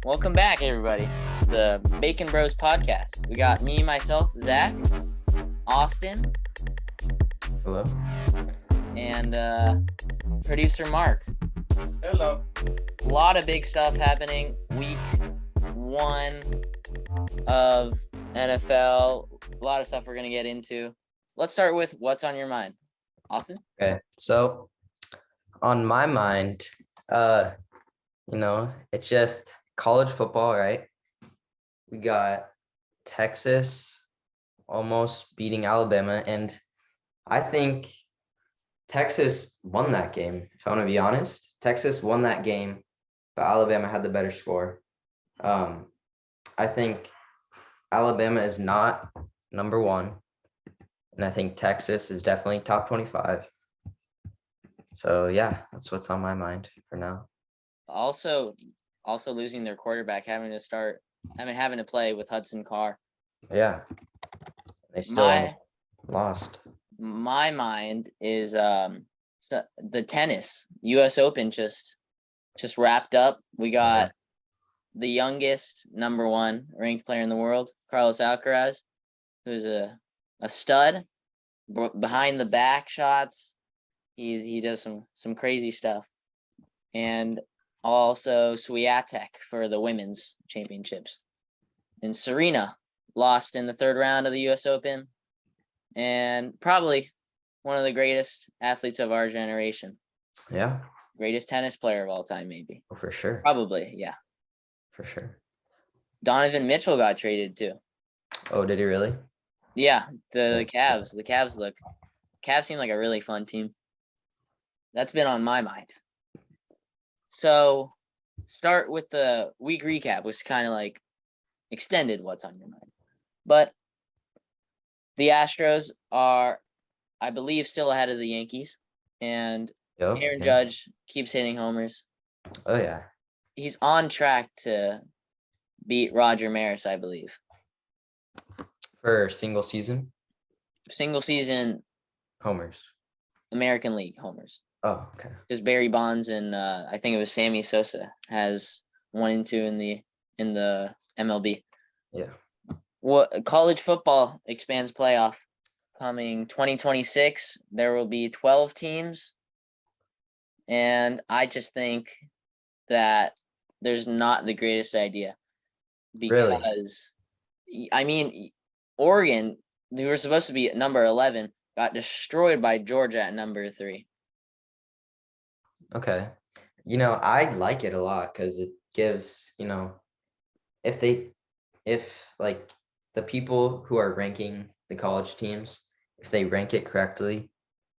Welcome back, everybody. It's the Bacon Bros podcast. We got me, myself, Zach, Austin, Hello. and producer Mark. Hello. A lot of big stuff happening. Week 1 of NFL. A lot of stuff we're going to get into. Let's start with what's on your mind. Austin? Okay. So on my mind, it's just college football, right? We got Texas almost beating Alabama, and I think Texas won that game. If I want to be honest, Texas won that game, but Alabama had the better score. I think Alabama is not number 1, and I think Texas is definitely top 25. So yeah, that's what's on my mind for now. Also losing their quarterback, having to play with Hudson Carr. Yeah, they still lost. My mind is the tennis. U.S. Open just wrapped up. We got the youngest number 1 ranked player in the world, Carlos Alcaraz, who's a stud. Behind the back shots, he does some crazy stuff. And also s2ep2 for the women's championships. And Serena lost in the 3rd round of the U.S. Open, and probably one of the greatest athletes of our generation. Yeah. Greatest tennis player of all time, maybe. Oh, for sure. Probably, yeah. For sure. Donovan Mitchell got traded too. Oh, did he really? Yeah, the Cavs. The Cavs seem like a really fun team. That's been on my mind. So, start with the week recap, which kind of like extended what's on your mind. But the Astros are, I believe, still ahead of the Yankees. And Aaron Judge keeps hitting homers. Oh, yeah. He's on track to beat Roger Maris, I believe. For single season? Single season homers. American League homers. Oh, okay. Because Barry Bonds and I think it was Sammy Sosa has 1 and 2 in the MLB. Yeah. What college football expands playoff coming 2026? There will be 12 teams, and I just think that there's not the greatest idea because I mean, Oregon, who were supposed to be at number 11, got destroyed by Georgia at number 3. Okay. I like it a lot because it gives, if like the people who are ranking the college teams, if they rank it correctly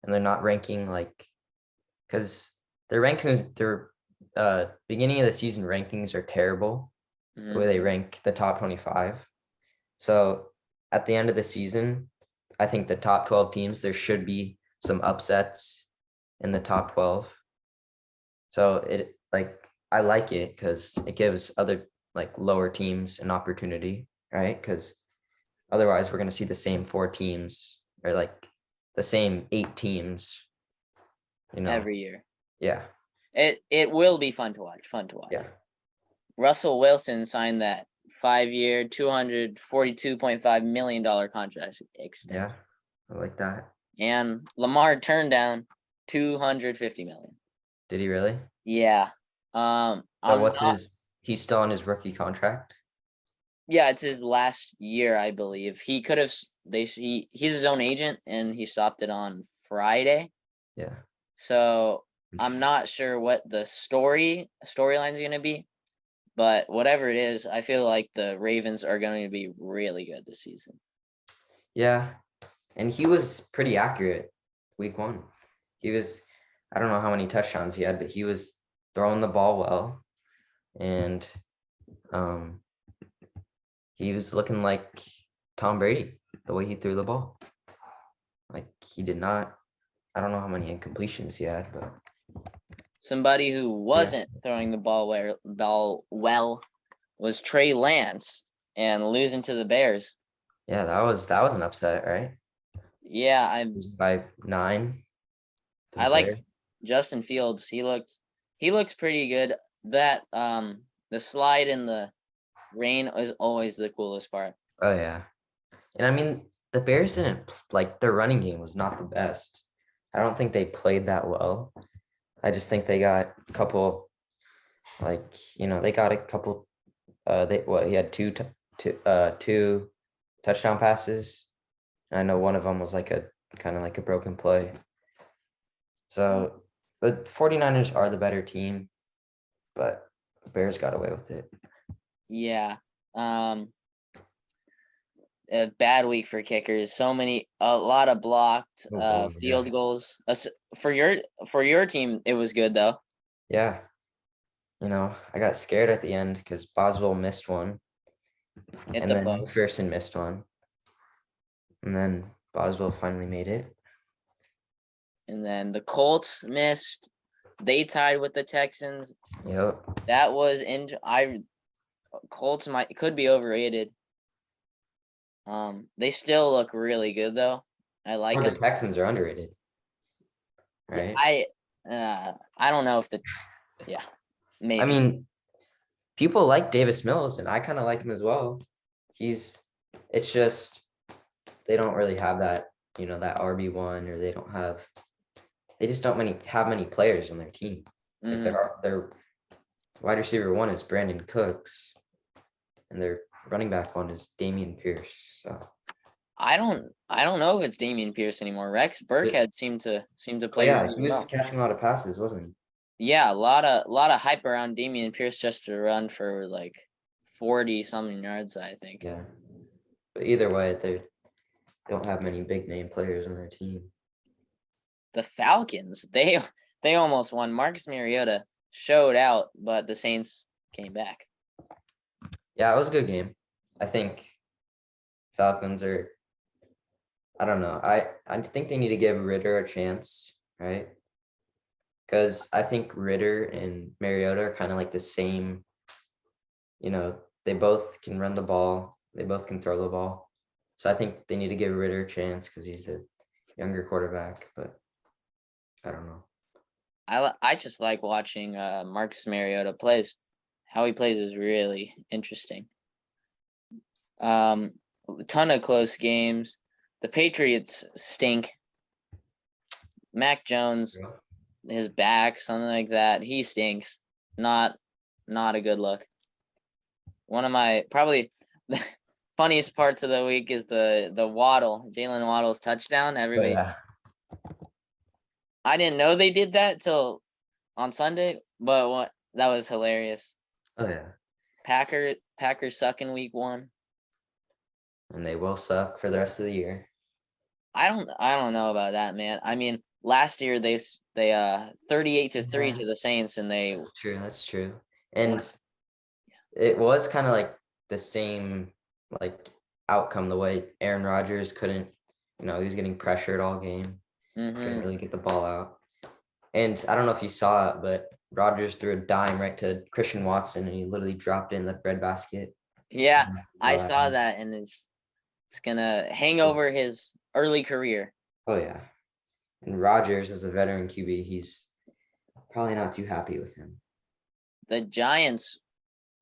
and they're not ranking because their beginning of the season rankings are terrible, the way they rank the top 25. So at the end of the season, I think the top 12 teams, there should be some upsets in the top 12. So I like it because it gives other lower teams an opportunity, right? Because otherwise we're going to see the same 4 teams or the same 8 teams, every year. Yeah. It will be fun to watch. Yeah. Russell Wilson signed that 5-year, $242.5 million contract extension. Yeah, I like that. And Lamar turned down $250 million. Did he really? Yeah. He's still on his rookie contract? Yeah, it's his last year, I believe. He could have he's his own agent and he stopped it on Friday. Yeah. So I'm not sure what the storyline is going to be, but whatever it is, I feel like the Ravens are going to be really good this season. Yeah. And he was pretty accurate week 1. I don't know how many touchdowns he had, but he was throwing the ball well. And he was looking like Tom Brady, the way he threw the ball. He did not, I don't know how many incompletions he had, but somebody who wasn't throwing the ball well was Trey Lance and losing to the Bears. Yeah, that was an upset, right? Yeah, by 9. I like Justin Fields. He looks pretty good. That The slide in the rain is always the coolest part. Oh yeah. And I mean, the Bears didn't like their running game was not the best. I don't think they played that well. I just think they got a couple, like, they got a couple. He had two touchdown passes. I know one of them was like a kind of like a broken play. So the 49ers are the better team, but the Bears got away with it. Yeah. A bad week for kickers. A lot of blocked field goals. For your team, it was good though. Yeah. I got scared at the end because Boswell missed one. Hit And the then post. McPherson missed one. And then Boswell finally made it. And then the Colts missed. They tied with the Texans. Yep. That was Colts could be overrated. They still look really good though. I like The them. Texans are underrated. Right? I don't know if maybe. I mean, people like Davis Mills, and I kind of like him as well. It's just they don't really have that, that RB1, or they just don't have many players on their team. Like their wide receiver one is Brandon Cooks, and their running back one is Damian Pierce. So I don't know if it's Damian Pierce anymore. Rex Burkhead seemed to play. Yeah, really he was well. catching a lot of passes, wasn't he? Yeah, a lot of hype around Damian Pierce just to run for like 40 something yards, I think. Yeah. But either way, they don't have many big name players on their team. The Falcons, they almost won. Marcus Mariota showed out, but the Saints came back. Yeah, it was a good game. I think Falcons are, I don't know. I think they need to give Ritter a chance, right? Because I think Ritter and Mariota are kind of like the same, they both can run the ball. They both can throw the ball. So I think they need to give Ritter a chance because he's the younger quarterback, but I don't know. I just like watching Marcus Mariota plays. How he plays is really interesting. A ton of close games. The Patriots stink. Mac Jones, his back, something like that. He stinks. Not a good look. One of my probably the funniest parts of the week is the Jalen Waddle's touchdown. Everybody. Yeah. I didn't know they did that till on Sunday, but that was hilarious. Oh yeah. Packers suck in week 1. And they will suck for the rest of the year. I don't know about that, man. I mean, last year they 38-3 to the Saints, and That's true. And it was kind of like the same like outcome, the way Aaron Rodgers couldn't, he was getting pressured all game. Couldn't really get the ball out. And I don't know if you saw it, but Rodgers threw a dime right to Christian Watson, and he literally dropped it in the breadbasket. Yeah, I saw that, and it's gonna hang over his early career. Oh yeah. And Rodgers, as a veteran QB, he's probably not too happy with him. The Giants,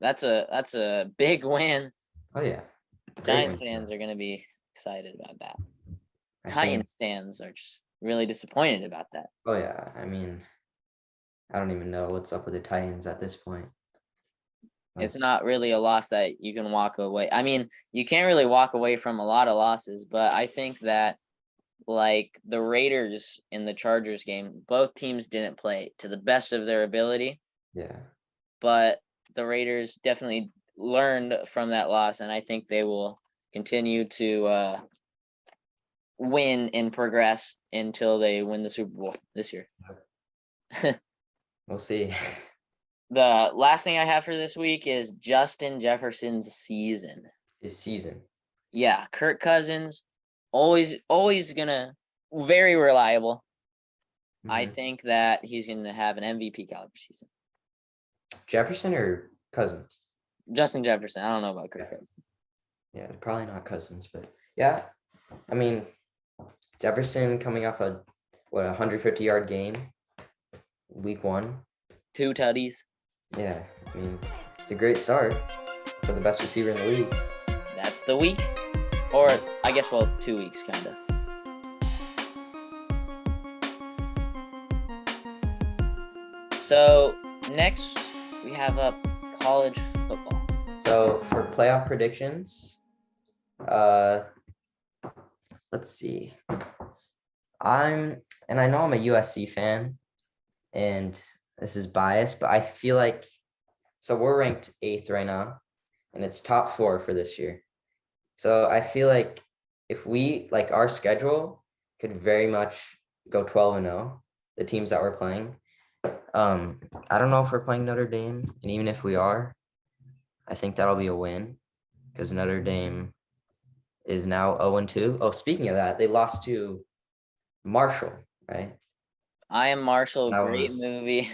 that's a big win. Oh yeah. Giants fans are gonna be excited about that. Titans fans are just really disappointed about that. Oh yeah. I mean, I don't even know what's up with the Titans at this point. It's not really a loss that you can walk away. I mean, you can't really walk away from a lot of losses, but I think that like the Raiders in the Chargers game, both teams didn't play to the best of their ability. Yeah. But the Raiders definitely learned from that loss, and I think they will continue to win and progress until they win the Super Bowl this year. We'll see. The last thing I have for this week is Justin Jefferson's season. His season. Yeah, Kirk Cousins, always gonna very reliable. Mm-hmm. I think that he's gonna have an MVP caliber season. Jefferson or Cousins? Justin Jefferson. I don't know about Kirk Cousins. Yeah, probably not Cousins, but yeah. I mean, Jefferson coming off a 150-yard game, week 1. 2 tutties. Yeah, I mean, It's a great start for the best receiver in the league. That's the week. Or I guess, 2 weeks, kind of. So next we have up college football. So for playoff predictions, let's see. I know I'm a USC fan, and this is biased, but I feel like, so we're ranked 8th right now, and it's top 4 for this year. So I feel like if we, like, our schedule could very much go 12-0, the teams that we're playing. I don't know if we're playing Notre Dame, and even if we are, I think that'll be a win because Notre Dame is now 0-2. Oh, speaking of that, they lost to Marshall, right? I Am Marshall, That great was- movie.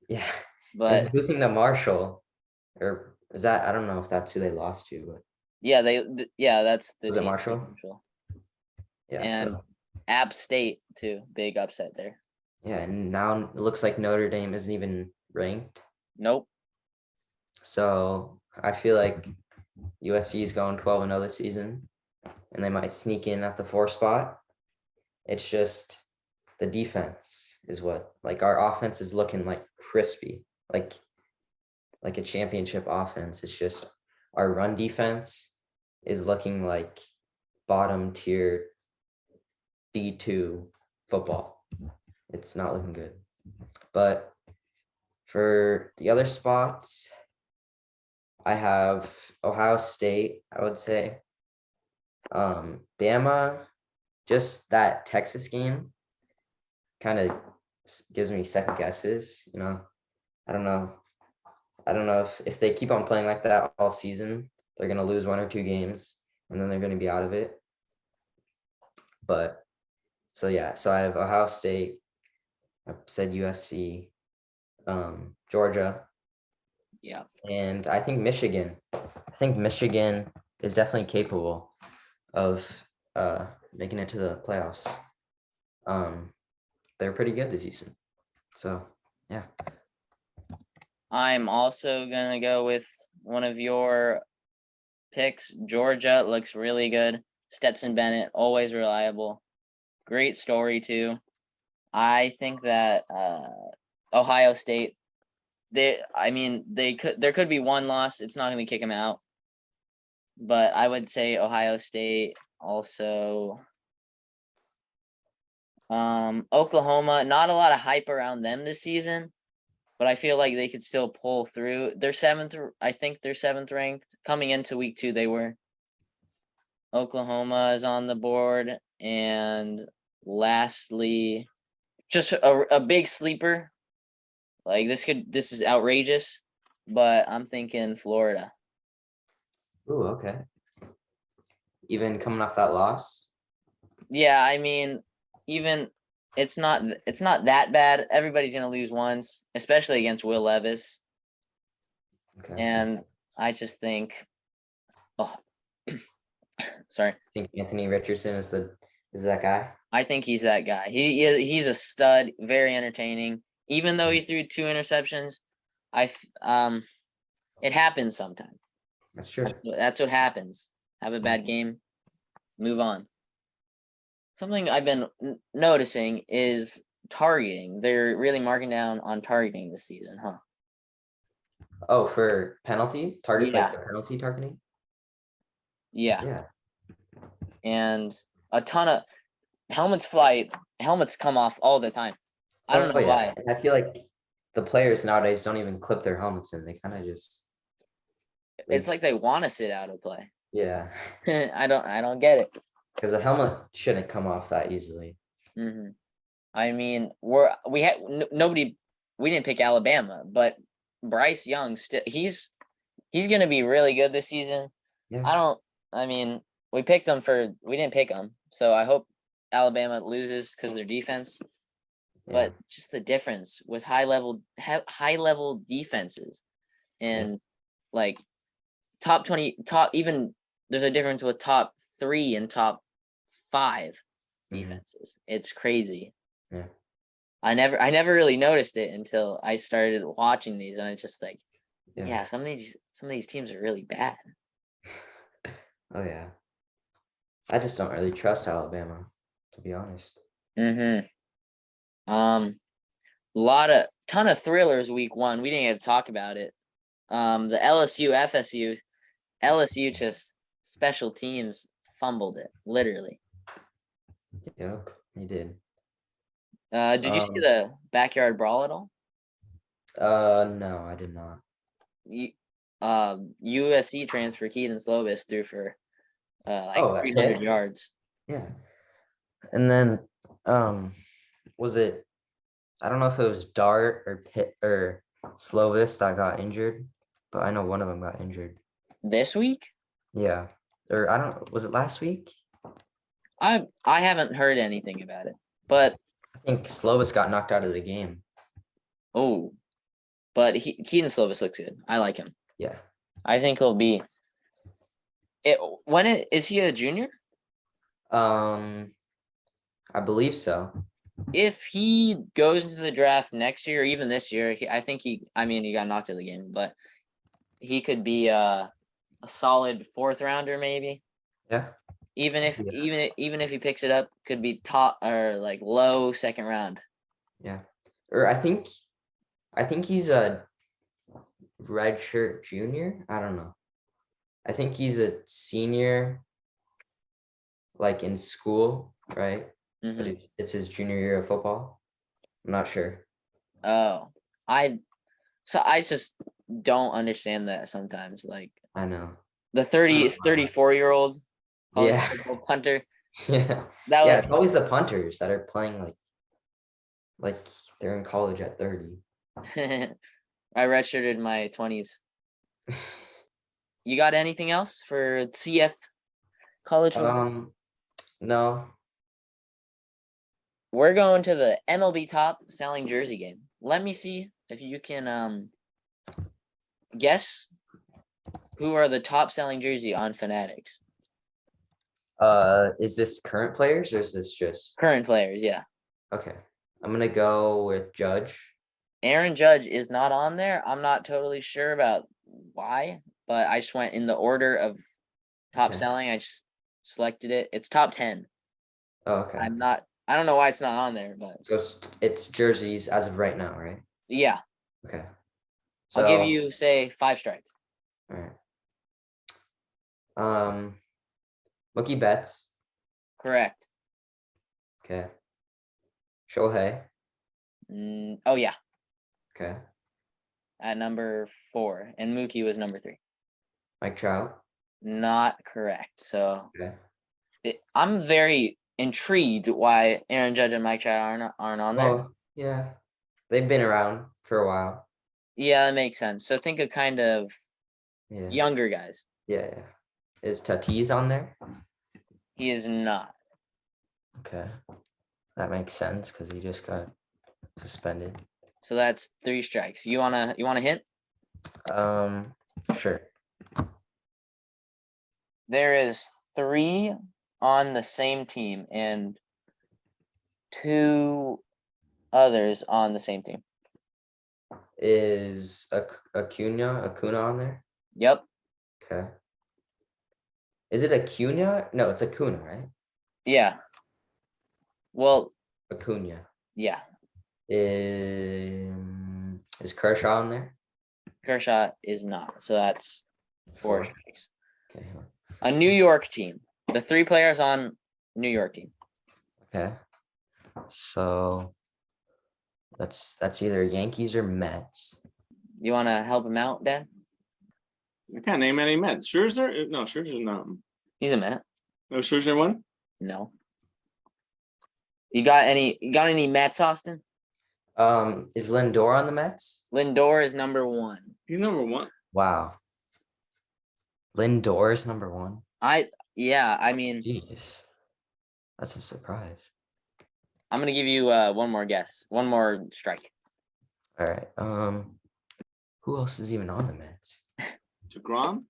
Yeah. But And losing to Marshall, or is that, I don't know if that's who they lost to, but yeah, that's the was it team. Marshall? Yeah. And So App State too, big upset there. yeah, and now it looks like Notre Dame isn't even ranked. Nope. So I feel like USC is going 12-0 this season, and they might sneak in at the 4 spot. It's just the defense is what, like, our offense is looking like crispy, like a championship offense. It's just our run defense is looking like bottom tier D2 football. It's not looking good. But for the other spots, I have Ohio State, I would say. Bama, just that Texas game kind of gives me second guesses, you know. I don't know if they keep on playing like that all season, they're going to lose 1 or 2 games and then they're going to be out of it. But so I have Ohio State, I said USC, Georgia. Yeah. And I think Michigan. Is definitely capable of making it to the playoffs. They're pretty good this season. So yeah. I'm also gonna go with one of your picks. Georgia looks really good. Stetson Bennett, always reliable. Great story too. I think that Ohio State, there could be one loss. It's not gonna kick them out. But I would say Ohio State also. Oklahoma, not a lot of hype around them this season, but I feel like they could still pull through. They're 7th. I think they're 7th ranked. Coming into week 2, they were. Oklahoma is on the board. And lastly, just a big sleeper. Like this is outrageous, but I'm thinking Florida. Ooh, okay. Even coming off that loss? Yeah, I mean, even it's not that bad. Everybody's gonna lose once, especially against Will Levis. Okay. And I just think, sorry. I think Anthony Richardson is that guy? I think he's that guy. He's a stud, very entertaining. Even though he threw 2 interceptions, it happens sometimes. That's true. That's what happens. Have a bad game, move on. Something I've been noticing is targeting. They're really marking down on targeting this season, huh? Oh, for penalty? Like the penalty targeting? Yeah. Yeah. And a ton of helmets come off all the time. I don't know why. And I feel like the players nowadays don't even clip their helmets in. They kind of just. It's like they want to sit out of play. Yeah. I don't get it. Because the helmet shouldn't come off that easily. Mm-hmm. I mean, nobody. We didn't pick Alabama, but Bryce Young he's gonna be really good this season. Yeah. We picked him we didn't pick him, so I hope Alabama loses because of their defense. Yeah. But just the difference with high level defenses, and like top 20, even there's a difference with top 3 and top 5 defenses. It's crazy. Yeah. I never really noticed it until I started watching these, and it's just like, Yeah, some of these teams are really bad. Oh yeah. I just don't really trust Alabama, to be honest. Mm-hmm. Ton of thrillers week 1. We didn't get to talk about it. The LSU FSU, LSU just special teams fumbled it, literally. Yep, he did. Did you see the backyard brawl at all? No, I did not. USC transfer Keaton Slovis threw for like Oh, that 300 hit? yards. Yeah. And then was it, I don't know if it was Dart or Pitt or Slovis that got injured, but I know one of them got injured. This week? Yeah. Or I don't, was it last week? I haven't heard anything about it, but I think Slovis got knocked out of the game. oh, but Keaton Slovis looks good. I like him. Yeah. I think he'll be. Is he a junior? I believe so. If he goes into the draft next year, or even this year, I think I mean, he got knocked out of the game, but he could be a solid 4th rounder, maybe. Yeah. Even if Yeah. even if he picks it up, could be top or like low 2nd round. Yeah. Or I think he's a redshirt junior. I don't know. I think he's a senior, like in school, right? But Mm-hmm. it's his junior year of football. I'm not sure. Oh, I just don't understand that sometimes. Like I know. the I don't know. 34-year-old college Yeah. football punter. Yeah. That Yeah. was It's always the punters that are playing like they're in college at 30. I redshirted my 20s. You got anything else for CF college football? No. We're going to the MLB top selling jersey game. Let me see if you can guess who are the top selling jersey on Fanatics. Is this current players or is this just Current players, yeah. okay? I'm gonna go with Judge. Aaron Judge is not on there. I'm not totally sure about why, but I just went in the order of top Okay. selling. I just selected it. It's top 10. Oh, okay. I don't know why it's not on there, but So it's jerseys as of right now, right? yeah, Okay. I'll give So, you say 5 strikes. all right. Mookie Betts. Correct. Okay. Shohei. Oh yeah, Okay. at number 4, and Mookie was number 3. Mike Trout. Not correct. So Okay. I'm very intrigued why Aaron Judge and Mike Trout aren't on there. Well, yeah. They've been around for a while. Yeah, that makes sense. So think of kind of Yeah. younger guys. Yeah. Yeah. Is Tatis on there? He is not. Okay. That makes sense because he just got suspended. So that's 3 strikes. You wanna hint? Sure. There is 3 on the same team and 2 others on the same team. Is Acuna on there? Yep. Okay. Is it Acuna? No, it's Acuna, right? Yeah. Well, Acuna. yeah. Is Kershaw on there? Kershaw is not. So that's 4 4. strikes. Okay. A New York team. The 3 players on New York team. Okay. So that's either Yankees or Mets. You want to help him out, Dad? I can't name any Mets. Scherzer? No, Scherzer's not. He's a Met. No, Scherzer won? No. You got any Mets, Austin? Is Lindor on the Mets? Lindor is number 1. He's number 1. Wow. Lindor is number 1. I mean, Jeez. That's a surprise. I'm gonna give you one more guess. One more strike. All right. Who else is even on the Mets? DeGrom?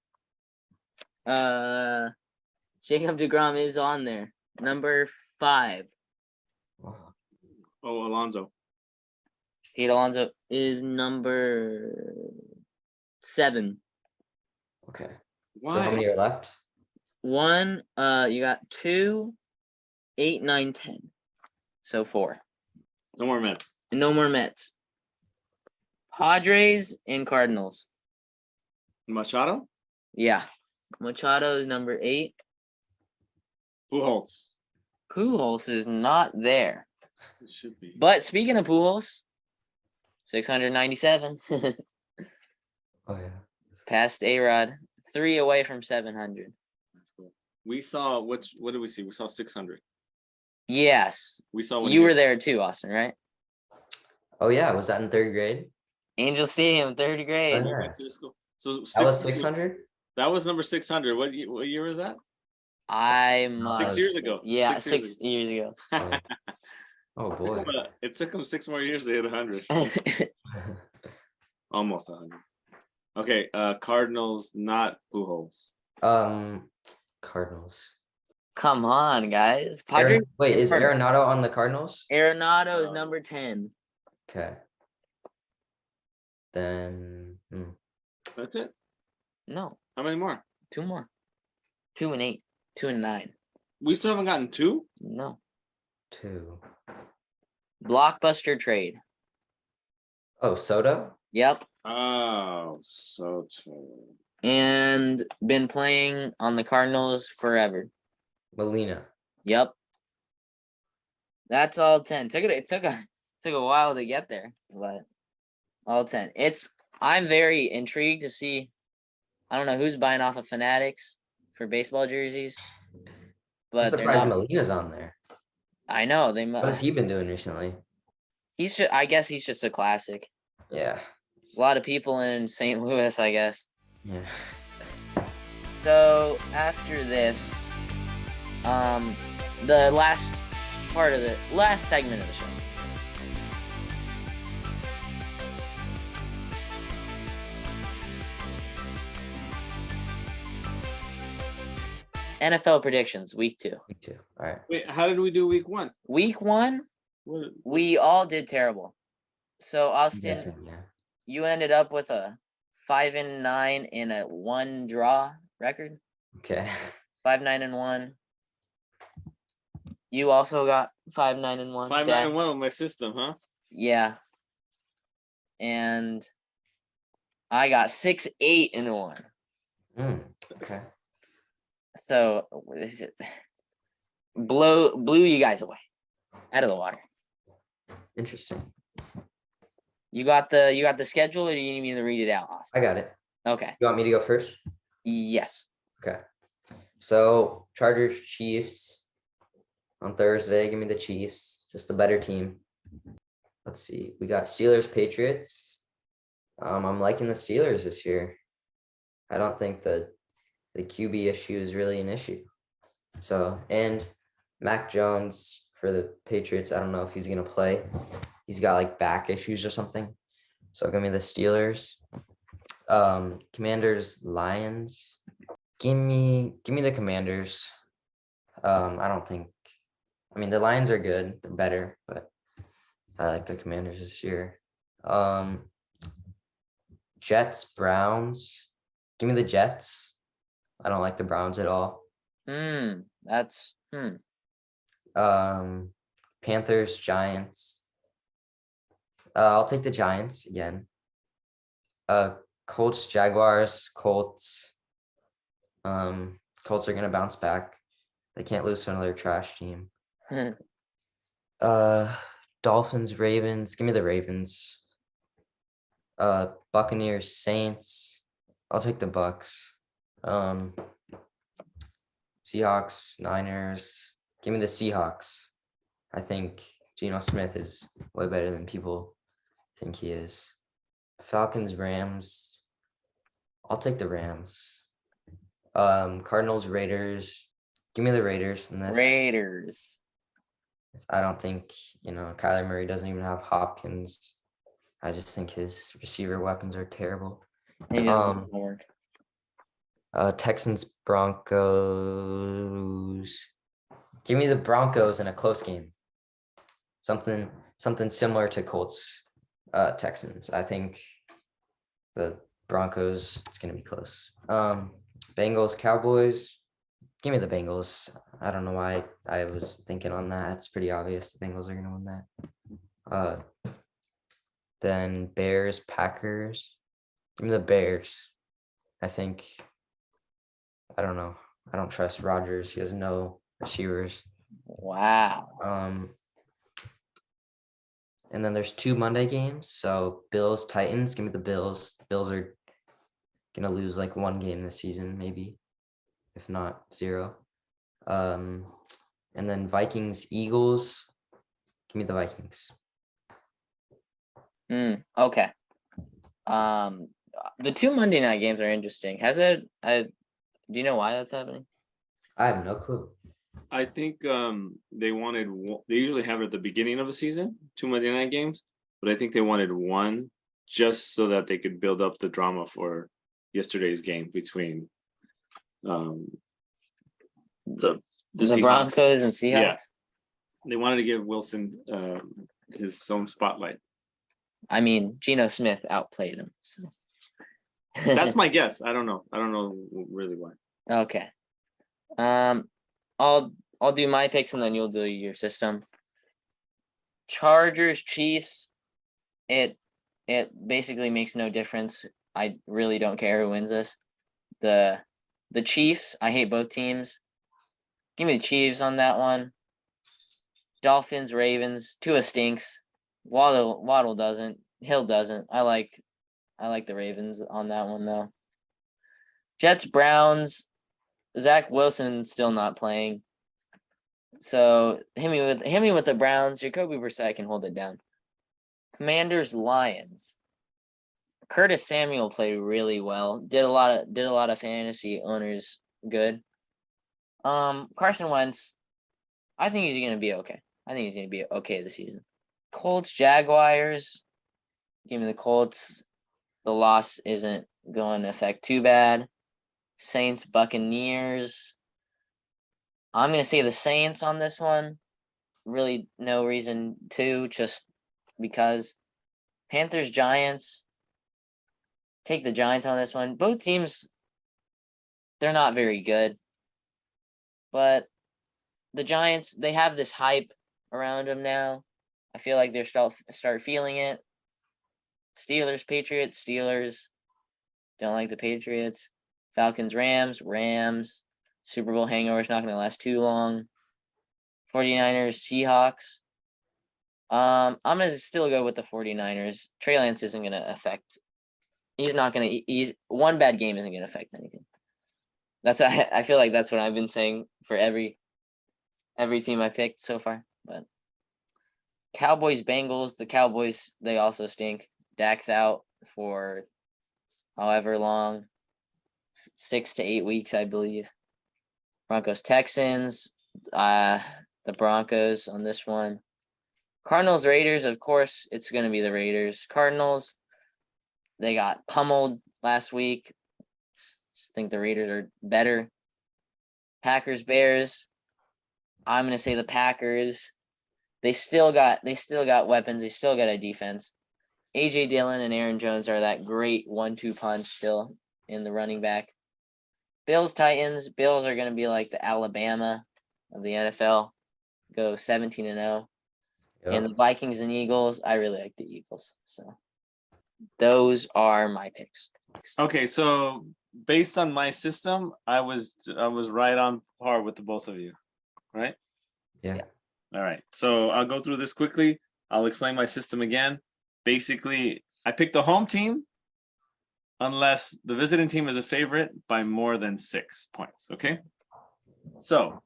Jacob deGrom is on there. Number 5. Wow. Oh, Alonso. Pete Alonso is number 7. Okay. So Why? how many are left? 1, you got 2, 8, 9, 10. So 4. No more Mets. And no more Mets. Padres and Cardinals. Machado? Yeah. Machado is number 8. Pujols. Pujols is not there. It should be. But speaking of Pujols, 697. Oh yeah. Past A-Rod. 3 away from 700. That's cool. We saw what did we see? We saw 600. Yes. We saw when You he were hit- there too, Austin, right? Oh yeah. Was that in 3rd grade? Angel Stadium, 3rd grade. Oh, we yeah. went to the school. So That was 600 600. That was number 600. What year was that? I 6 must. years ago. Yeah, 6 years 6 years ago. Oh, oh boy. It took him 6 more years to hit 100. Almost 100. Okay, Cardinals, not Pujols. Cardinals. Come on, guys. Padres. Wait, is Cardinals. Arenado on the Cardinals? Arenado is number 10. Okay. Then That's it. No, How many more? 2 more. 2 and 8. 2 and 9. We still haven't gotten 2? No. 2. Blockbuster trade. Oh, Soto. Yep. Oh, so true. And been playing on the Cardinals forever. Molina. Yep. That's all 10. It took a while to get there, but all 10. I'm very intrigued to see. I don't know who's buying off of Fanatics for baseball jerseys, I'm but they're surprised not. Molina's on there. I know they What has must. he been doing recently? I guess he's just a classic. Yeah. A lot of people in St. Louis, I guess. Yeah. So after this, the last segment of the show. NFL predictions, week 2. Me too. All right. Wait, how did we do week 1? Week 1, What? we all did terrible. So Austin, Yeah. you ended up with a 5-9 in a 1 draw record. Okay. 5-9-1. You also got 5-9-1. 5-9-1 with my system, huh? Yeah. And I got 6-8-1. Okay. So blew you guys away out of the water. Interesting. You got the schedule, or do you need me to read it out, Austin? I got it. Okay. You want me to go first? Yes. Okay. So Chargers, Chiefs on Thursday. Give me the Chiefs. Just the better team. Let's see. We got Steelers, Patriots. I'm liking the Steelers this year. I don't think the QB issue is really an issue. So, and Mac Jones for the Patriots, I don't know if he's gonna play. He's got like back issues or something. So give me the Steelers. Commanders, Lions. Give me the Commanders. I mean the Lions are good, they're better, but I like the Commanders this year. Jets, Browns. Give me the Jets. I don't like the Browns at all. That's Panthers, Giants. I'll take the Giants again. Colts, Jaguars, Colts. Colts are gonna bounce back. They can't lose to another trash team. Dolphins, Ravens. Give me the Ravens. Buccaneers, Saints. I'll take the Bucks. Seahawks, Niners. Give me the Seahawks. I think Geno Smith is way better than people think he is. Falcons, Rams. I'll take the Rams. Cardinals, Raiders. Give me the Raiders in this. Raiders. I don't think, Kyler Murray doesn't even have Hopkins. I just think his receiver weapons are terrible. He doesn't work. Texans, Broncos. Give me the Broncos in a close game. Something similar to Colts, Texans. I think the Broncos. It's gonna be close. Bengals, Cowboys. Give me the Bengals. I don't know why I was thinking on that. It's pretty obvious the Bengals are gonna win that. Then Bears, Packers. Give me the Bears. I think. I don't know. I don't trust Rodgers. He has no receivers. Wow. And then there's 2 Monday games. So Bills, Titans. Give me the Bills. The Bills are gonna lose like 1 game this season, maybe, if not 0. And then Vikings, Eagles. Give me the Vikings. Okay. The 2 Monday night games are interesting. Do you know why that's happening? I have no clue. I think they wanted they usually have it at the beginning of the season, 2 Monday night games, but I think they wanted 1 just so that they could build up the drama for yesterday's game between the Seahawks. Broncos and Seahawks. Yeah. They wanted to give Wilson his own spotlight. I mean, Geno Smith outplayed him. So. That's my guess. I don't know. I don't know really why. Okay. I'll do my picks and then you'll do your system. Chargers, Chiefs. It basically makes no difference. I really don't care who wins this. The Chiefs, I hate both teams. Give me the Chiefs on that one. Dolphins, Ravens. Tua stinks. Waddle doesn't. Hill doesn't. I like the Ravens on that one though. Jets, Browns. Zach Wilson still not playing. So hit me with the Browns. Jacoby Brissett can hold it down. Commanders, Lions. Curtis Samuel played really well. Did a lot of fantasy owners good. Carson Wentz. I think he's gonna be okay. I think he's gonna be okay this season. Colts, Jaguars. Give me the Colts. The loss isn't going to affect too bad. Saints, Buccaneers. I'm going to say the Saints on this one. Really no reason to, just because. Panthers, Giants. Take the Giants on this one. Both teams, they're not very good. But the Giants, they have this hype around them now. I feel like they're start feeling it. Steelers, Patriots. Steelers. Don't like the Patriots. Falcons, Rams. Super Bowl hangover is not going to last too long. 49ers, Seahawks. I'm going to still go with the 49ers. Trey Lance isn't going to affect. He's one bad game isn't going to affect anything. I feel like that's what I've been saying for every team I picked so far. But Cowboys, Bengals. The Cowboys, they also stink. Dak's out for however long, 6 to 8 weeks, I believe. Broncos, Texans. The Broncos on this one. Cardinals, Raiders. Of course, it's going to be the Raiders. Cardinals. They got pummeled last week. Just think the Raiders are better. Packers, Bears. I'm going to say the Packers. They still got weapons. They still got a defense. AJ Dillon and Aaron Jones are that great 1-2 punch still in the running back. Bills, Titans. Bills are going to be like the Alabama of the NFL. Go 17-0. Yep. And the Vikings and Eagles. I really like the Eagles. So those are my picks. Okay, so based on my system, I was right on par with the both of you, right? Yeah. All right. So I'll go through this quickly. I'll explain my system again. Basically, I picked the home team unless the visiting team is a favorite by more than 6 points. Okay. So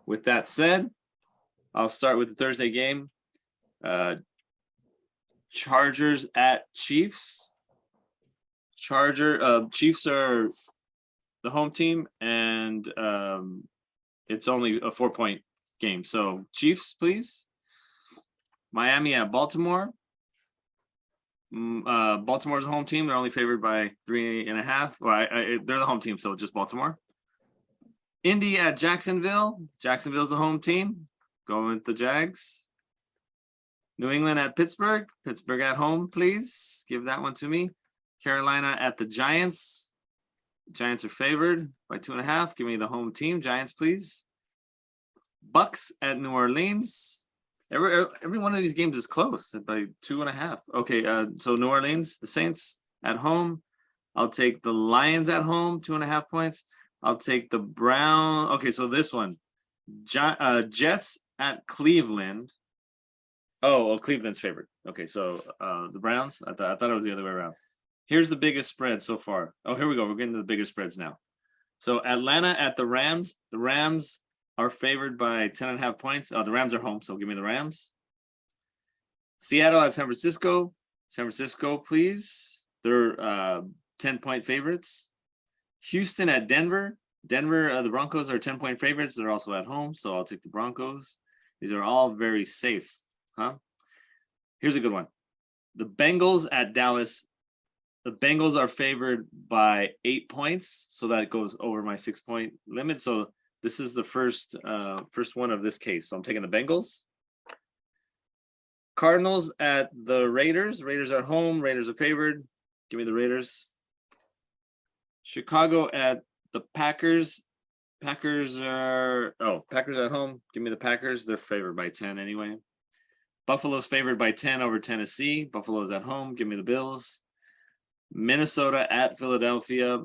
with that said, I'll start with the Thursday game. Chargers at Chiefs. Chiefs are the home team, and it's only a 4-point game. So Chiefs, please. Miami at Baltimore. Baltimore's a home team. They're only favored by 3.5. Well, they're the home team, so just Baltimore. Indy at Jacksonville. Jacksonville's a home team. Going with the Jags. New England at Pittsburgh. Pittsburgh at home, please. Give that one to me. Carolina at the Giants. Giants are favored by 2.5. Give me the home team. Giants, please. Bucks at New Orleans. Every one of these games is close by 2.5. Okay, so New Orleans, the Saints at home. I'll take the Lions at home, 2.5 points. I'll take the Brown. Okay, so this one, Jets at Cleveland. Oh, Cleveland's favored. Okay, so the Browns. I thought it was the other way around. Here's the biggest spread so far. Oh, here we go. We're getting to the biggest spreads now. So Atlanta at the Rams. The Rams are favored by 10.5 points. The Rams are home, so give me the Rams. Seattle at San Francisco. San Francisco, please. They're 10-point favorites. Houston at Denver. Denver, the Broncos are 10-point favorites. They're also at home, so I'll take the Broncos. These are all very safe, huh? Here's a good one. The Bengals at Dallas. The Bengals are favored by 8 points, so that goes over my 6-point limit. So this is the first one of this case. So I'm taking the Bengals. Cardinals at the Raiders. Raiders are home. Raiders are favored. Give me the Raiders. Chicago at the Packers. Packers are at home. Give me the Packers. They're favored by 10 anyway. Buffalo's favored by 10 over Tennessee. Buffalo's at home. Give me the Bills. Minnesota at Philadelphia.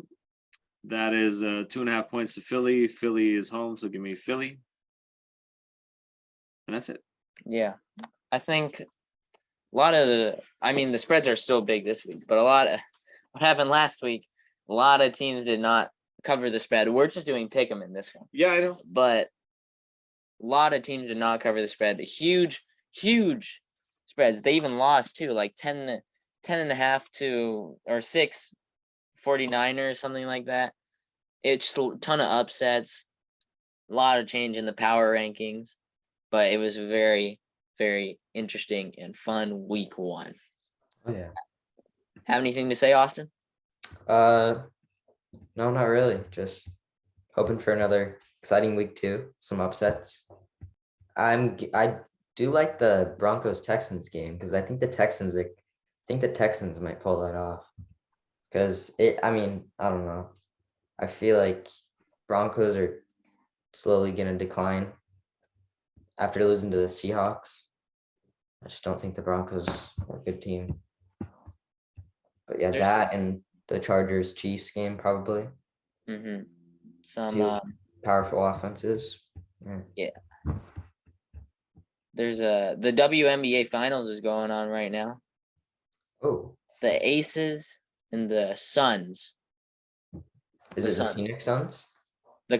That is 2.5 points to Philly. Philly is home, so give me Philly. And that's it. Yeah. I think a lot of the spreads are still big this week, but what happened last week, a lot of teams did not cover the spread. We're just doing pick 'em in this one. Yeah, I know. But a lot of teams did not cover the spread. Huge spreads. They even lost too, like 10.5 to or 6 49ers, something like that. It's a ton of upsets, a lot of change in the power rankings, but it was very, very interesting and fun week 1. Oh yeah. Have anything to say, Austin? No, not really. Just hoping for another exciting week 2. Some upsets. I do like the Broncos Texans game because I think the Texans might pull that off. Because I don't know. I feel like Broncos are slowly going to decline after losing to the Seahawks. I just don't think the Broncos are a good team. But yeah, that and the Chargers Chiefs game probably. Mm-hmm. Some Two powerful offenses. Yeah. There's the Wnba Finals is going on right now. Oh. The Aces and the Suns. Is it the Phoenix Suns? The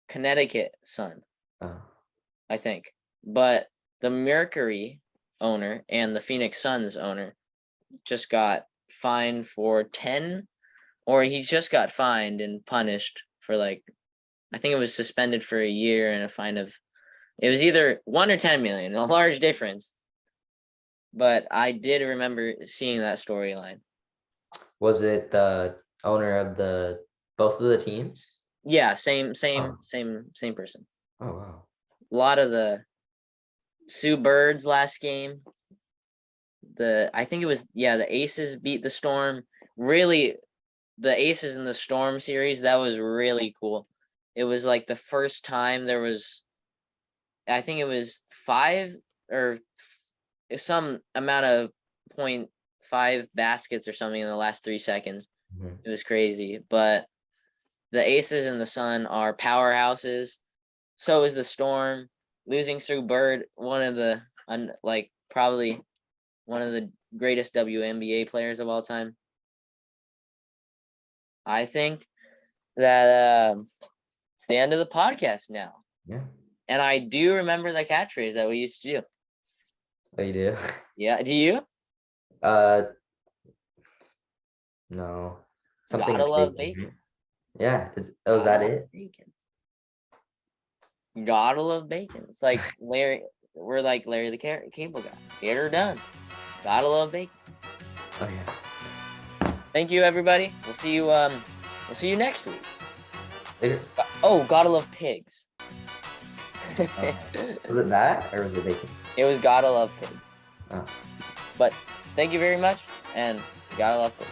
Connecticut Sun. Oh. I think. But the Mercury owner and the Phoenix Suns owner just got fined for he just got fined and punished for I think it was suspended for a year and a fine of, it was either 1 or 10 million, a large difference. But I did remember seeing that storyline. Was it the owner of both of the teams? Yeah, same person. Oh wow. A lot of the Sue Birds last game. I think it was the Aces beat the Storm. Really, the Aces in the Storm series, that was really cool. It was like the first time there was, I think it was 5 or some amount of 0.5 baskets or something in the last 3 seconds. Mm-hmm. It was crazy. But the Aces and the Sun are powerhouses. So is the Storm. Losing Sue Bird, one of the probably one of the greatest WNBA players of all time. I think that it's the end of the podcast now. Yeah. And I do remember the catchphrase that we used to do. Oh, you do? Yeah. Do you? No. Something Gotta love bacon. bacon. Yeah. Is that it? Bacon. Gotta love bacon. It's like Larry. We're like Larry the Cable Guy. Get her done. Gotta love bacon. Oh yeah. Thank you, everybody. We'll see you. We'll see you next week. Later. Oh, gotta love pigs. Was it that or was it bacon? It was gotta love pigs. Oh. But thank you very much, and gotta love football.